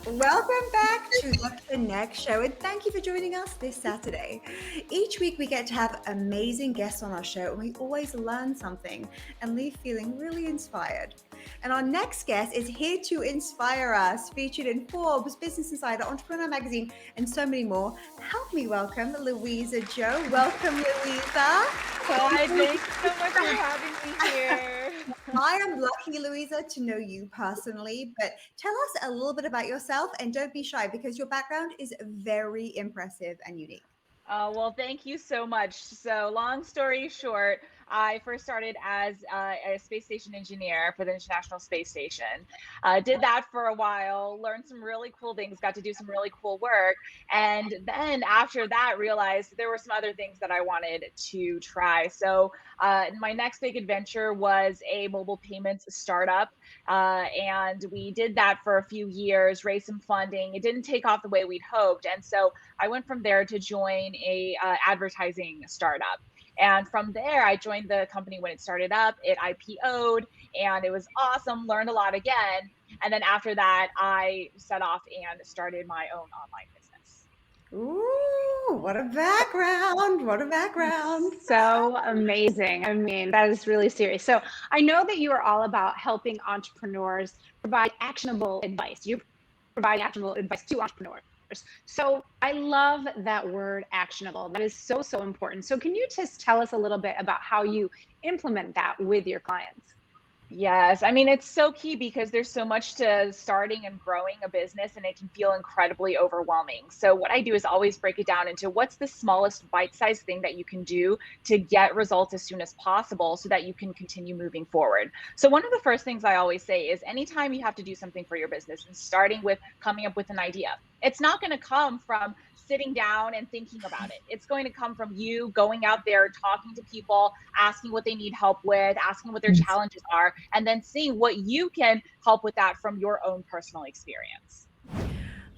Welcome back to the Connect Show, and thank you for joining us this Saturday. Each week, we get to have amazing guests on our show, and we always learn something and leave feeling really inspired. And our next guest is here to inspire us, featured in Forbes, Business Insider, Entrepreneur Magazine, and so many more. Help me welcome Luisa Zhou. Welcome, Luisa. Hi, thanks so much for having me here. I am lucky, Luisa, to know you personally, but tell us a little bit about yourself and don't be shy because your background is very impressive and unique. Well, thank you so much. So, long story short, I first started as a space station engineer for the International Space Station. Did that for a while, learned some really cool things, got to do some really cool work. And then after that, realized there were some other things that I wanted to try. So, my next big adventure was a mobile payments startup. And we did that for a few years, raised some funding. It didn't take off the way we'd hoped. And so, I went from there to join a advertising startup. And from there, I joined the company when it started up. It IPO'd and it was awesome, learned a lot again. And then after that, I set off and started my own online business. Ooh, what a background. What a background. So amazing. I mean, that is really serious. So I know that you are all about helping entrepreneurs provide actionable advice. You provide actionable advice to entrepreneurs. So I love that word actionable. That is so, so important. So can you just tell us a little bit about how you implement that with your clients? Yes, I mean, it's so key because there's so much to starting and growing a business, and it can feel incredibly overwhelming. So, what I do is always break it down into what's the smallest bite sized thing that you can do to get results as soon as possible so that you can continue moving forward. So, one of the first things I always say is anytime you have to do something for your business and starting with coming up with an idea, it's not going to come from sitting down and thinking about it. It's going to come from you going out there, talking to people, asking what they need help with, asking what their challenges are, and then seeing what you can help with that from your own personal experience.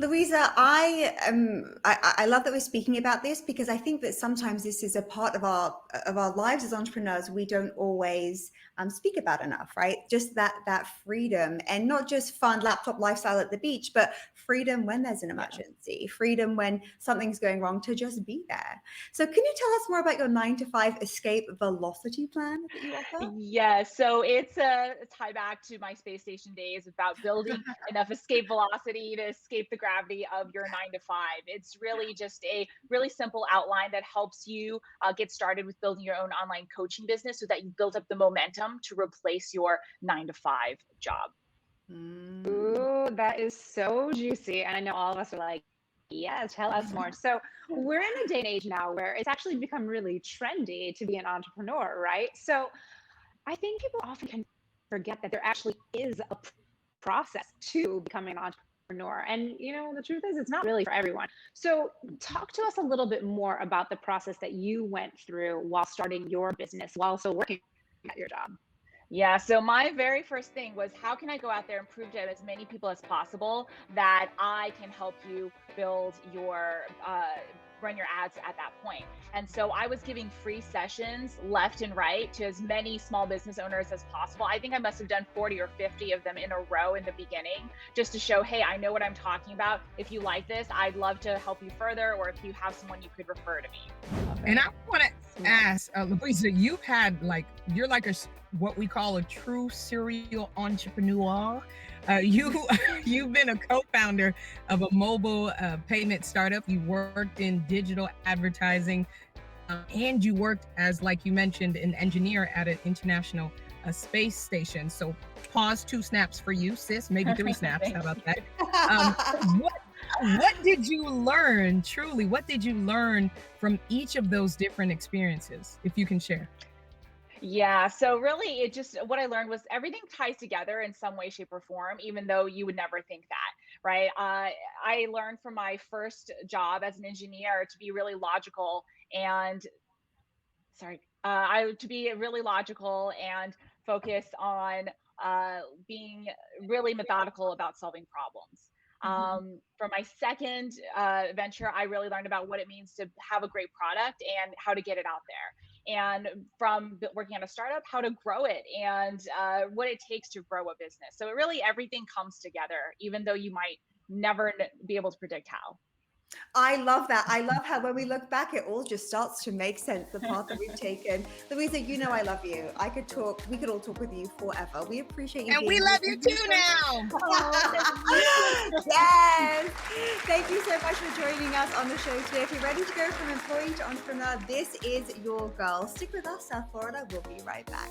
Louisa, I love that we're speaking about this because I think that sometimes this is a part of our lives as entrepreneurs we don't always speak about enough, right? Just that freedom and not just fun laptop lifestyle at the beach, but freedom when there's an Yeah. emergency, freedom when something's going wrong to just be there. So, can you tell us more about your 9 to 5 escape velocity plan that you offer? Yeah, so it's a tie back to my space station days about building enough escape velocity to escape the gravity of your 9 to 5. It's really just a really simple outline that helps you get started with building your own online coaching business so that you build up the momentum to replace your 9 to 5 job. Mm. Ooh, that is so juicy. And I know all of us are like, yes, tell us more. So we're in a day and age now where it's actually become really trendy to be an entrepreneur, right? So I think people often can forget that there actually is a process to becoming an entrepreneur. And, the truth is, it's not really for everyone. So, talk to us a little bit more about the process that you went through while starting your business, while also working at your job. Yeah, so my very first thing was how can I go out there and prove to as many people as possible that I can help you build your run your ads at that point. And so I was giving free sessions left and right to as many small business owners as possible. I think I must have done 40 or 50 of them in a row in the beginning just to show, hey, I know what I'm talking about. If you like this, I'd love to help you further, or if you have someone you could refer to me. Love And it. I want to Smart. ask, Louisa, you've had you're like what we call a true serial entrepreneur. You you've been a co-founder of a mobile payment startup. You worked in digital advertising, and you worked as, like you mentioned, an engineer at an international space station. So pause 2 snaps for you, sis. Maybe 3 snaps. How Thank about you. that? What what did you learn? Truly, what did you learn from each of those different experiences, if you can share? Yeah, so really it just what I learned was everything ties together in some way, shape, or form, even though you would never think that, right? I learned from my first job as an engineer to be really logical and sorry, I to be really logical and focus on being really methodical about solving problems. Mhm. For my second venture, I really learned about what it means to have a great product and how to get it out there. And from working at a startup, how to grow it and what it takes to grow a business. So it really everything comes together, even though you might never be able to predict how. I love that. I love how when we look back, it all just starts to make sense, the path that we've taken. Luisa, you know I love you. We could all talk with you forever. We appreciate you And being we love you too now. Yes. Thank you so much for joining us on the show today. If you're ready to go from employee to entrepreneur, this is your girl. Stick with us, South Florida. We'll be right back.